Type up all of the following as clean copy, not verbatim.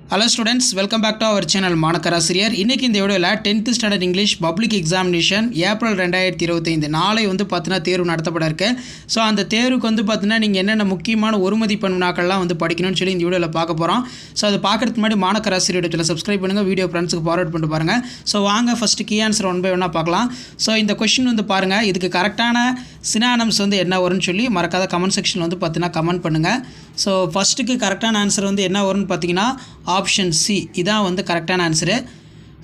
Hello students, welcome back to our channel மாணக்கராசிரியர். இன்னைக்கு இந்த வீடியோல 10th standard English public examination April 2025 நாளை வந்து பார்த்தீங்கன்னா தேர்வு நடத்தப்பட இருக்கு. ஸோ அந்த தேர்வுக்கு வந்து பார்த்தீங்கன்னா நீங்கள் என்னென்ன முக்கியமான ஒரு மதிப்பெண் வினாக்கள்லாம் வந்து படிக்கணும்னு சொல்லி இந்த வீடியோவில் பார்க்க போகிறோம். ஸோ அதை பார்க்கறதுக்கு முன்னாடி மாணக்கராசிரியர் சேனலை சப்ஸ்கிரைப் பண்ணுங்கள், வீடியோ ஃப்ரெண்ட்ஸுக்கு ஃபார்வர்ட் பண்ணிட்டு பாருங்கள். ஸோ வாங்க first key answer one by ஒன்னாக பார்க்கலாம். ஸோ இந்த கொஸ்டின் வந்து பாருங்கள், இதுக்கு கரெக்டான சினானம்ஸ் வந்து என்ன வரும்னு சொல்லி மறக்காத கமெண்ட் செக்ஷனில் வந்து பார்த்தீங்கன்னா கமெண்ட் பண்ணுங்கள். ஸோ ஃபஸ்ட்டுக்கு கரெக்டான ஆன்சர் வந்து என்ன வரும்னு பார்த்தீங்கன்னா ஆப்ஷன் சி இதான் வந்து கரெக்டான ஆன்சரு.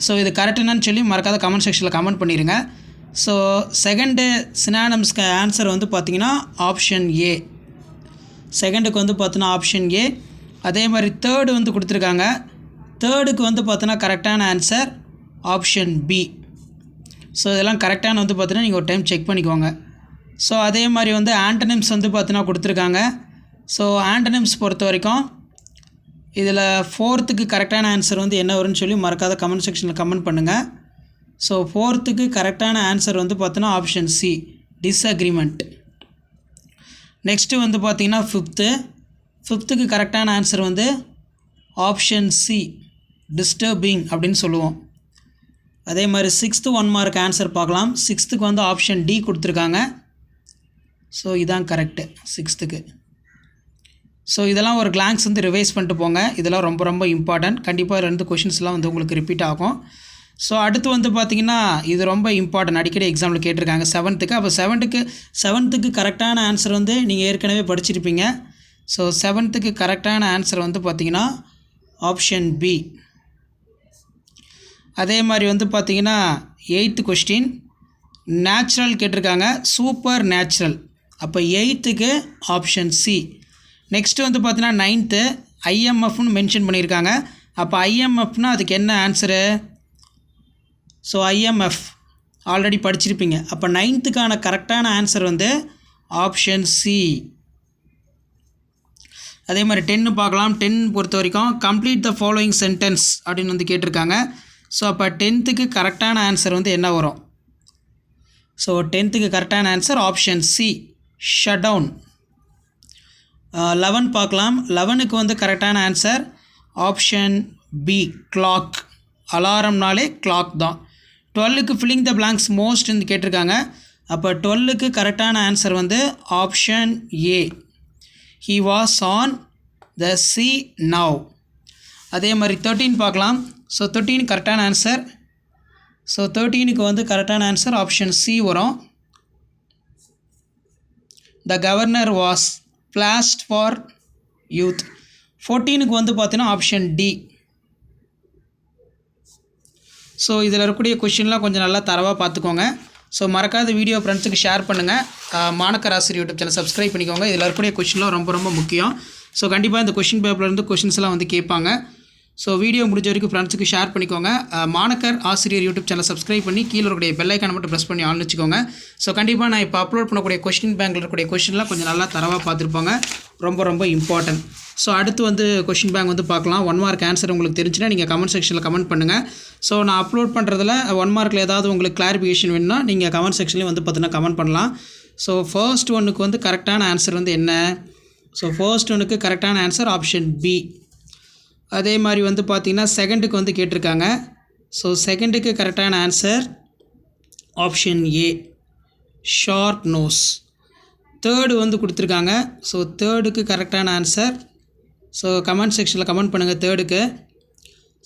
ஸோ இது கரெக்டானு சொல்லி மறக்காத கமெண்ட் செக்ஷனில் கமெண்ட் பண்ணிடுங்க. ஸோ செகண்டு சினானம்ஸ்க்கு ஆன்சர் வந்து பார்த்திங்கன்னா ஆப்ஷன் ஏ. செகண்டுக்கு வந்து பார்த்தீங்கன்னா ஆப்ஷன் ஏ. அதே மாதிரி தேர்டு வந்து கொடுத்துருக்காங்க. தேர்டுக்கு வந்து பார்த்தீங்கன்னா கரெக்டான ஆன்சர் ஆப்ஷன் பி. ஸோ இதெல்லாம் கரெக்டான வந்து பார்த்தீங்கன்னா நீங்கள் ஒரு டைம் செக் பண்ணிக்கோங்க. ஸோ அதே மாதிரி வந்து ஆண்டனிம்ஸ் வந்து பார்த்தீங்கன்னா கொடுத்துருக்காங்க. ஸோ ஆண்டனிம்ஸ் பொறுத்த வரைக்கும் இதில் ஃபோர்த்துக்கு கரெக்டான ஆன்சர் வந்து என்ன வரும்னு சொல்லி மறக்காத கமெண்ட் செக்ஷனில் கமெண்ட் பண்ணுங்கள். ஸோ ஃபோர்த்துக்கு கரெக்டான ஆன்சர் வந்து பார்த்தீங்கன்னா ஆப்ஷன் சி, டிஸ்அக்ரிமெண்ட். நெக்ஸ்ட்டு வந்து பார்த்திங்கன்னா ஃபிஃப்த்துக்கு கரெக்டான ஆன்சர் வந்து ஆப்ஷன் சி, டிஸ்டர்பிங் அப்படின்னு சொல்லுவோம். அதே மாதிரி சிக்ஸ்த்து 1 மார்க் ஆன்சர் பார்க்கலாம். சிக்ஸ்த்துக்கு வந்து ஆப்ஷன் டி கொடுத்துருக்காங்க. ஸோ இதான் கரெக்டு சிக்ஸ்த்துக்கு. ஸோ இதெல்லாம் ஒரு கிளான்ஸ் வந்து ரிவைஸ் பண்ணிட்டு போங்க. இதெல்லாம் ரொம்ப ரொம்ப இம்பார்ட்டன்ட். கண்டிப்பாக இதில் இருந்து கொஷின்ஸ்லாம் வந்து உங்களுக்கு ரிப்பீட் ஆகும். ஸோ அடுத்து வந்து பார்த்திங்கன்னா இது ரொம்ப இம்பார்ட்டன்ட், அடிக்கடி எக்ஸாமில் கேட்டிருக்காங்க செவன்த்துக்கு. அப்போ செவன்த்துக்கு கரெக்டான ஆன்சர் வந்து நீங்கள் ஏற்கனவே படிச்சிருப்பீங்க. ஸோ செவன்த்துக்கு கரெக்டான ஆன்சர் வந்து பார்த்திங்கன்னா ஆப்ஷன் பி. அதே மாதிரி வந்து பார்த்திங்கன்னா 8th கொஸ்டின் நேச்சுரல் கேட்டிருக்காங்க, சூப்பர் நேச்சுரல். அப்போ 8க்கு ஆப்ஷன் சி. நெக்ஸ்ட்டு வந்து பார்த்தீங்கன்னா 9th ஐஎம்எஃப்னு மென்ஷன் பண்ணியிருக்காங்க. அப்போ ஐஎம்எஃப்னால் அதுக்கு என்ன ஆன்சரு? ஸோ ஐஎம்எஃப் ஆல்ரெடி படிச்சிருப்பீங்க. அப்போ 9த்துக்கான கரெக்டான ஆன்சர் வந்து ஆப்ஷன் சி. அதே மாதிரி 10 பார்க்கலாம். 10 பொறுத்த வரைக்கும் கம்ப்ளீட் த ஃபாலோயிங் சென்டென்ஸ் அப்படின்னு வந்து கேட்டிருக்காங்க. ஸோ அப்போ 10த்துக்கு கரெக்டான ஆன்சர் வந்து என்ன வரும்? ஸோ 10த்துக்கு கரெக்டான answer option C, shut down. 11 பார்க்கலாம். 11க்கு வந்து கரெக்டான ஆன்சர் ஆப்ஷன் பி, கிளாக். அலாரம்னாலே கிளாக் தான். 12க்கு ஃபில்லிங் த பிளாங்க்ஸ் மோஸ்ட்னு கேட்டிருக்காங்க. அப்போ 12க்கு கரெக்டான ஆன்சர் வந்து option A, he was on the C now. அதே மாதிரி 13 பார்க்கலாம். ஸோ 13 கரெக்டான ஆன்சர். ஸோ 13க்கு வந்து கரெக்டான ஆன்சர் ஆப்ஷன் சி வரும். The governor was flashed for youth. 14க்கு வந்து பார்த்தீங்கன்னா ஆப்ஷன் டி. ஸோ இதில் இருக்கக்கூடிய கொஷின்லாம் கொஞ்சம் நல்லா தரவாக பார்த்துக்கோங்க. ஸோ மறக்காத வீடியோ ஃப்ரெண்ட்ஸுக்கு ஷேர் பண்ணுங்கள். மாணக்கராசிரியர் யூடியூப் சேனல் சப்ஸ்கிரைப் பண்ணிக்கோங்க. இதில் இருக்கக்கூடிய கொஷின்லாம் ரொம்ப ரொம்ப முக்கியம். ஸோ கண்டிப்பாக இந்த கொஷின் பேப்பர்லேருந்து கொஷின்ஸ்லாம் வந்து கேட்பாங்க. ஸோ வீடியோ முடிஞ்ச வரைக்கும் ஃப்ரெண்ட்ஸுக்கு ஷேர் பண்ணிக்கோங்க. மாணக்கர் ஆசிரியர் யூடியூப் சேனல் சப்ஸ்கிரைப் பண்ணி கீழே இருக்கக்கூடிய பெல் ஐக்கானை மட்டும் ப்ரெஸ் பண்ணி ஆன் வச்சுக்கோங்க. ஸோ கண்டிப்பாக நான் இப்போ அப்லோட் பண்ணக்கூடிய கொஸ்டின் பேங்கில் இருக்கக்கூடிய கொஸ்டின்லாம் கொஞ்சம் நல்லா தரவாக பார்த்துருப்பாங்க. ரொம்ப ரொம்ப இம்பார்ட்டன்ட். ஸோ அடுத்து வந்து கொஸ்டின் பேங்க் வந்து பார்க்கலாம். 1 மார்க் ஆன்சர் உங்களுக்கு தெரிஞ்சுன்னா நீங்கள் கமெண்ட் செக்ஷனில் கமெண்ட் பண்ணுங்கள். ஸோ நான் அப்லோட் பண்ணுறதுல 1 மார்க்கில் ஏதாவது உங்களுக்கு கிளாரிஃபிகேஷன் வேணும்னா நீங்கள் கமெண்ட் செக்ஷன்லேயும் வந்து பார்த்தீங்கன்னா கமெண்ட் பண்ணலாம். ஸோ ஃபர்ஸ்ட் ஒன்றுக்கு வந்து கரெக்டான ஆன்சர் வந்து என்ன? ஸோ ஃபர்ஸ்ட் ஒன்றுக்கு கரெக்டான ஆன்சர் ஆப்ஷன் பி. அதே மாதிரி வந்து பார்த்திங்கன்னா செகண்டுக்கு வந்து கேட்டிருக்காங்க. ஸோ செகண்டுக்கு கரெக்டான answer option A, short nose. Third வந்து கொடுத்துருக்காங்க. ஸோ தேர்டுக்கு கரெக்டான ஆன்சர். ஸோ கமெண்ட் செக்ஷனில் கமெண்ட் பண்ணுங்கள் தேர்டுக்கு.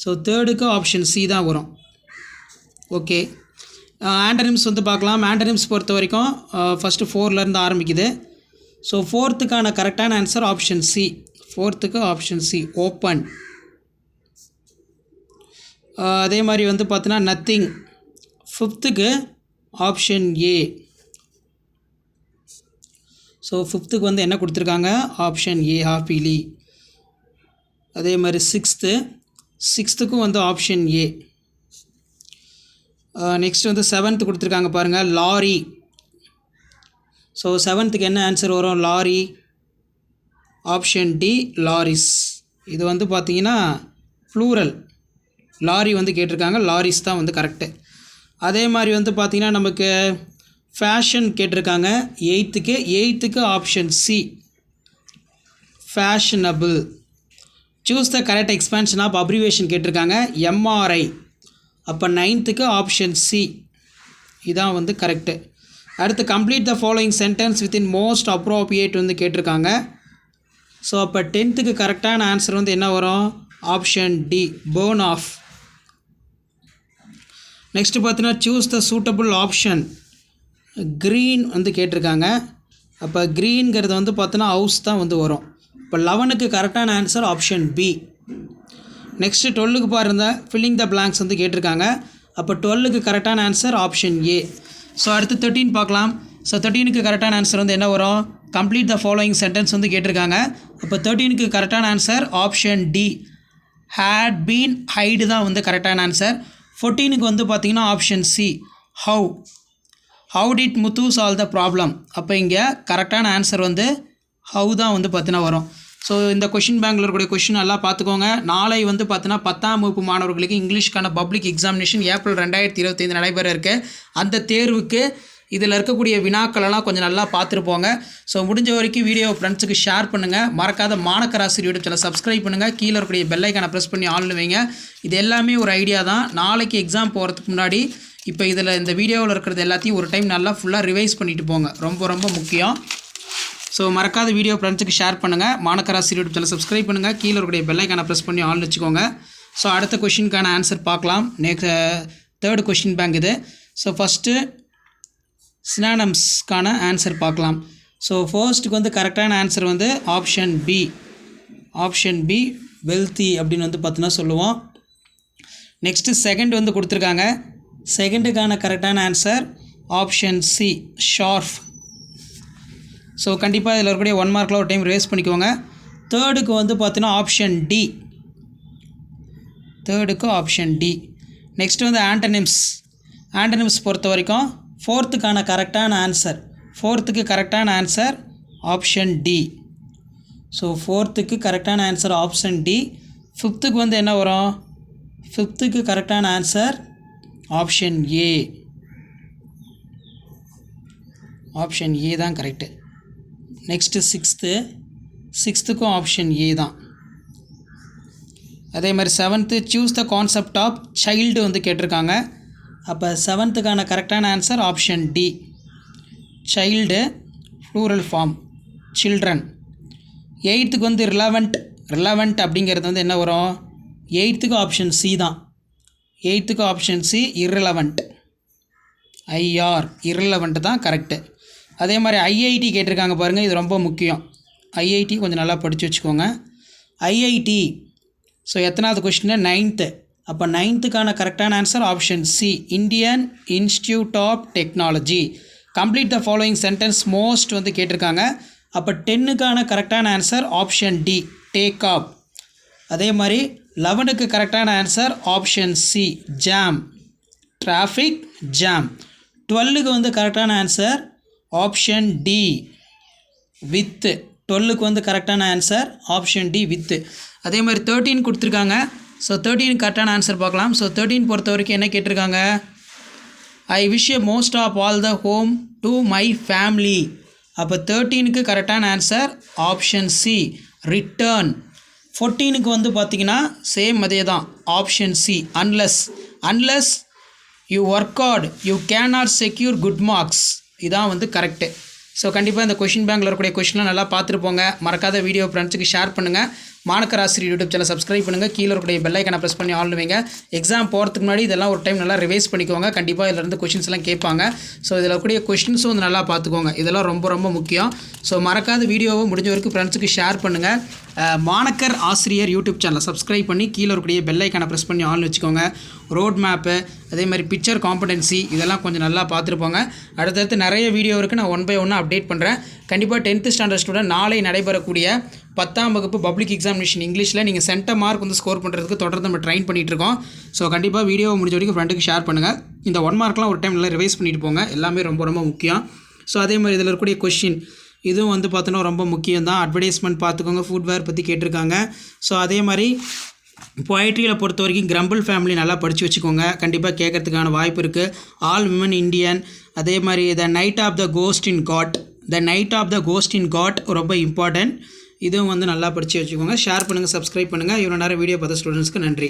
ஸோ தேர்டுக்கு ஆப்ஷன் சி தான் வரும். ஓகே, ஆண்டனிம்ஸ் வந்து பார்க்கலாம். ஆண்டனிம்ஸ் பொறுத்த வரைக்கும் ஃபஸ்ட்டு 4லேருந்து ஆரம்பிக்குது. ஸோ ஃபோர்த்துக்கான கரெக்டான ஆன்சர் ஆப்ஷன் சி. ஃபோர்த்துக்கு ஆப்ஷன் சி, ஓப்பன். அதே மாதிரி வந்து பார்த்தீங்கன்னா நத்திங். ஃபிஃப்த்துக்கு ஆப்ஷன் ஏ. ஸோ ஃபிஃப்த்துக்கு வந்து என்ன கொடுத்துருக்காங்க? Option A, happily. அதே மாதிரி சிக்ஸ்த்துக்கும் வந்து ஆப்ஷன் ஏ. நெக்ஸ்ட் வந்து 7th கொடுத்துருக்காங்க பாருங்கள், லாரி. ஸோ 7த்துக்கு என்ன ஆன்சர் வரும்? Lorry, option D, lorries. இது வந்து பார்த்திங்கன்னா ப்ளூரல், லாரி வந்து கேட்டிருக்காங்க. லாரிஸ் தான் வந்து கரெக்டு. அதே மாதிரி வந்து பார்த்திங்கன்னா நமக்கு ஃபேஷன் கேட்டிருக்காங்க 8க்கு option C, fashionable. Choose the correct expansion of abbreviation கேட்டிருக்காங்க எம்ஆர்ஐ. அப்போ 9th ஆப்ஷன் சி இதான் வந்து கரெக்டு. அடுத்து complete the following sentence within most appropriate வந்து கேட்டிருக்காங்க. ஸோ அப்போ 10th கரெக்டான ஆன்சர் வந்து என்ன வரும்? Option D, burn off. Next பார்த்தீங்கன்னா choose the suitable option green வந்து கேட்டிருக்காங்க. அப்போ க்ரீன்கிறது வந்து பார்த்தோன்னா ஹவுஸ் தான் வந்து வரும். இப்போ 11க்கு கரெக்டான ஆன்சர் ஆப்ஷன் பி. நெக்ஸ்ட்டு 12க்கு பாருங்கள் ஃபில்லிங் த பிளாங்க்ஸ் வந்து கேட்டிருக்காங்க. அப்போ 12க்கு கரெக்டான ஆன்சர் ஆப்ஷன் ஏ. ஸோ அடுத்து 13 பார்க்கலாம். ஸோ 13க்கு கரெக்டான ஆன்சர் வந்து என்ன வரும்? கம்ப்ளீட் த ஃபாலோயிங் சென்டென்ஸ் வந்து கேட்டிருக்காங்க. அப்போ 13க்கு கரெக்டான answer option D, had been hid தான் வந்து கரெக்டான ஆன்சர். 14க்கு வந்து பார்த்திங்கன்னா option C, how did Muthu solve the problem. அப்போ இங்கே கரெக்டான ஆன்சர் வந்து ஹவு தான் வந்து பார்த்தீங்கன்னா வரும். ஸோ இந்த கொஷின் பேங்கில் இருக்கக்கூடிய கொஷின் நல்லா பார்த்துக்கோங்க. நாளை வந்து பார்த்தீங்கன்னா 10ஆம் வகுப்பு மாணவர்களுக்கு இங்கிலீஷ்க்கான பப்ளிக் எக்ஸாமினேஷன் ஏப்ரல் 2025 நடைபெற இருக்குது. அந்த தேர்வுக்கு இதில் இருக்கக்கூடிய வினாக்களெல்லாம் கொஞ்சம் நல்லா பார்த்துருப்போங்க. ஸோ முடிஞ்ச வரைக்கும் வீடியோ ஃப்ரெண்ட்ஸுக்கு ஷேர் பண்ணுங்கள். மறக்காத மாணக்கராசிரியர் யூடியூப் சேனல் சப்ஸ்கிரைப் பண்ணுங்கள். கீழே இருக்கக்கூடிய பெல் ஐக்கானை ப்ரெஸ் பண்ணி ஆன்ல வைங்க. இது எல்லாமே ஒரு ஐடியா தான். நாளைக்கு எக்ஸாம் போகிறதுக்கு முன்னாடி இப்போ இதில் இந்த வீடியோவில் இருக்கிறது எல்லாத்தையும் ஒரு டைம் நல்லா ஃபுல்லாக ரிவைஸ் பண்ணிவிட்டு போங்க. ரொம்ப ரொம்ப முக்கியம். ஸோ மறக்காத வீடியோ ஃப்ரெண்ட்ஸுக்கு ஷேர் பண்ணுங்கள். மாணக்கராசிரியர் யூடியூப் சேனல் சப்ஸ்கிரைப் பண்ணுங்கள். கீழே இருக்கக்கூடிய பெல் ஐக்கானை ப்ரெஸ் பண்ணி ஆன் வச்சுக்கோங்க. ஸோ அடுத்த கொஷினுக்கான ஆன்சர் பார்க்கலாம். நெக்ஸ்ட் 3rd கொஷின் பேங்க் இது. ஸோ ஃபஸ்ட்டு சினானம்ஸ்க்கான ஆன்சர் பார்க்கலாம். ஸோ ஃபர்ஸ்ட்டுக்கு வந்து கரெக்டான ஆன்சர் வந்து ஆப்ஷன் பி வெல்த்தி அப்படின்னு வந்து பார்த்தீங்கன்னா சொல்லுவோம். நெக்ஸ்ட்டு செகண்ட் வந்து கொடுத்துருக்காங்க. செகண்டுக்கான கரெக்டான answer option C, sharp. So கண்டிப்பாக இதில் இருக்கக்கூடிய 1 மார்க்கில் ஒரு டைம் ரிவைஸ் பண்ணிக்கோங்க. தேர்டுக்கு வந்து பார்த்தீங்கன்னா option D, option D. Next வந்து ஆண்டனிம்ஸ் பொறுத்த வரைக்கும் 4த்துக்கான கரெக்டான ஆன்சர் ஆப்ஷன் டி. ஸோ 4த்துக்கு கரெக்டான ஆன்சர் ஆப்ஷன் டி. 5த்துக்கு வந்து என்ன வரும்? 5த்துக்கு கரெக்டான answer option A. Option A தான் கரெக்டு. நெக்ஸ்ட்டு 6த்துக்கும் ஆப்ஷன் ஏ தான். அதே மாதிரி 7th choose the concept of child வந்து கேட்டிருக்காங்க. அப்போ 7த்துக்கான கரெக்டான answer option D, child plural form children. 8த்துக்கு வந்து ரிலவெண்ட் அப்படிங்கிறது வந்து என்ன வரும்? 8த்துக்கு ஆப்ஷன் சி தான். 8த்துக்கு ஆப்ஷன் சி, irrelevant தான் கரெக்டு. அதே மாதிரி ஐஐடி கேட்டிருக்காங்க பாருங்கள். இது ரொம்ப முக்கியம். ஐஐடி கொஞ்சம் நல்லா படித்து வச்சுக்கோங்க. ஐஐடி ஸோ எத்தனாவது கொஸ்டின்? 9th. அப்போ 9த்துக்கான கரெக்டான answer option C, Indian Institute of Technology. Complete the following sentence most வந்து கேட்டிருக்காங்க. அப்போ 10க்கான கரெக்டான answer option D, take up. அதே மாதிரி 11க்கு கரெக்டான answer option C, jam, traffic jam. 12க்கு வந்து கரெக்டான ஆன்சர் ஆப்ஷன் டி, வித்து. 12க்கு வந்து கரெக்டான ஆன்சர் ஆப்ஷன் டி, வித்து. அதே மாதிரி 13 கொடுத்துருக்காங்க. ஸோ 13 கரெக்டான ஆன்சர் பார்க்கலாம். ஸோ 13 பொறுத்த வரைக்கும் என்ன கேட்டிருக்காங்க? I wish a most of all the home to my family. அப்போ 13க்கு கரெக்டான ஆன்சர் ஆப்ஷன் சி, ரிட்டர்ன். 14க்கு வந்து பார்த்திங்கன்னா சேம் அதே தான், option C, unless you work hard you cannot secure good marks. இதான் வந்து கரெக்டு. ஸோ கண்டிப்பாக இந்த கொஷின் பேங்கில் இருக்கக்கூடிய கொஷின்லாம் நல்லா பார்த்துருப்போங்க. மறக்காத வீடியோ ஃப்ரெண்ட்ஸுக்கு ஷேர் பண்ணுங்கள். மாணக்கராசிரியர் யூடியூப் சேனல் சப்ஸ்கிரைப் பண்ணுங்கள். கீழே இருக்கக்கூடிய பெல் ஐக்கானை ப்ரெஸ் பண்ணி ஆன் வைங்க. எக்ஸாம் போகிறதுக்கு முன்னாடி இதெல்லாம் ஒரு டைம் நல்லா ரிவைஸ் பண்ணிக்கோங்க. கண்டிப்பாக இதிலேருந்து கொஷின்ஸ்லாம் கேட்பாங்க. ஸோ இதில் இருக்கக்கூடிய கொஷின்ஸும் வந்து நல்லா பார்த்துக்கோங்க. இதெல்லாம் ரொம்ப ரொம்ப முக்கியம். ஸோ மறக்காத வீடியோவை முடிஞ்ச வரைக்கும் ஃப்ரெண்ட்ஸுக்கு ஷேர் பண்ணுங்கள். மாணக்கர் ஆசிரியர் யூடியூப் சேனலை சப்ஸ்கிரைப் பண்ணி கீழே இருக்கக்கூடிய பெல் ஐக்கானை ப்ரெஸ் பண்ணி ஆன் வச்சுக்கோங்க. ரோட் மேப்பு, அதே மாதிரி பிக்சர் காம்படென்சி இதெல்லாம் கொஞ்சம் நல்லா பார்த்துருப்போங்க. அடுத்தடுத்து நிறைய வீடியோ இருக்குது. நான் 1 by 1 அப்டேட் பண்ணுறேன். கண்டிப்பாக 10th ஸ்டாண்டர்ட் ஸ்டூடெண்ட் நாளை நடைபெறக்கூடிய 10ஆம் வகுப்பு பப்ளிக் எக்ஸாமினேஷன் இங்கிலீஷில் நீங்கள் சென்டர் மார்க் வந்து ஸ்கோர் பண்ணுறதுக்கு தொடர்ந்து நம்ம ட்ரைன் பண்ணிகிட்ருக்கோம். ஸோ கண்டிப்பாக வீடியோவை முடிஞ்ச வரைக்கும் ஃப்ரெண்டுக்கு ஷேர் பண்ணுங்கள். இந்த 1 மார்க்லாம் ஒரு டைம் நல்லா ரிவைஸ் பண்ணிட்டு போங்க. எல்லாமே ரொம்ப ரொம்ப முக்கியம். ஸோ அதே மாதிரி இதில் இருக்கக்கூடிய கொஷின் இதுவும் வந்து பார்த்தோன்னா ரொம்ப முக்கியம் தான். அட்வர்டைஸ்மெண்ட் பார்த்துக்கோங்க. ஃபுட்வேர் பற்றி கேட்டிருக்காங்க. ஸோ அதே மாதிரி பொயட்ரியில் பொறுத்த வரைக்கும் கிரம்பிள் ஃபேமிலி நல்லா படித்து வச்சுக்கோங்க. கண்டிப்பாக கேட்கறதுக்கான வாய்ப்பு இருக்குது. ஆல் விமன் இண்டியன், அதே மாதிரி the night of the ghost in god ரொம்ப இம்பார்ட்டன்ட். இதுவும் வந்து நல்லா படித்து வச்சுக்கோங்க. ஷேர் பண்ணுங்கள், சப்ஸ்கிரைப் பண்ணுங்கள். இவ்வளோ நேரம் வீடியோ பார்த்த ஸ்டூடெண்ட்ஸ்க்கு நன்றி.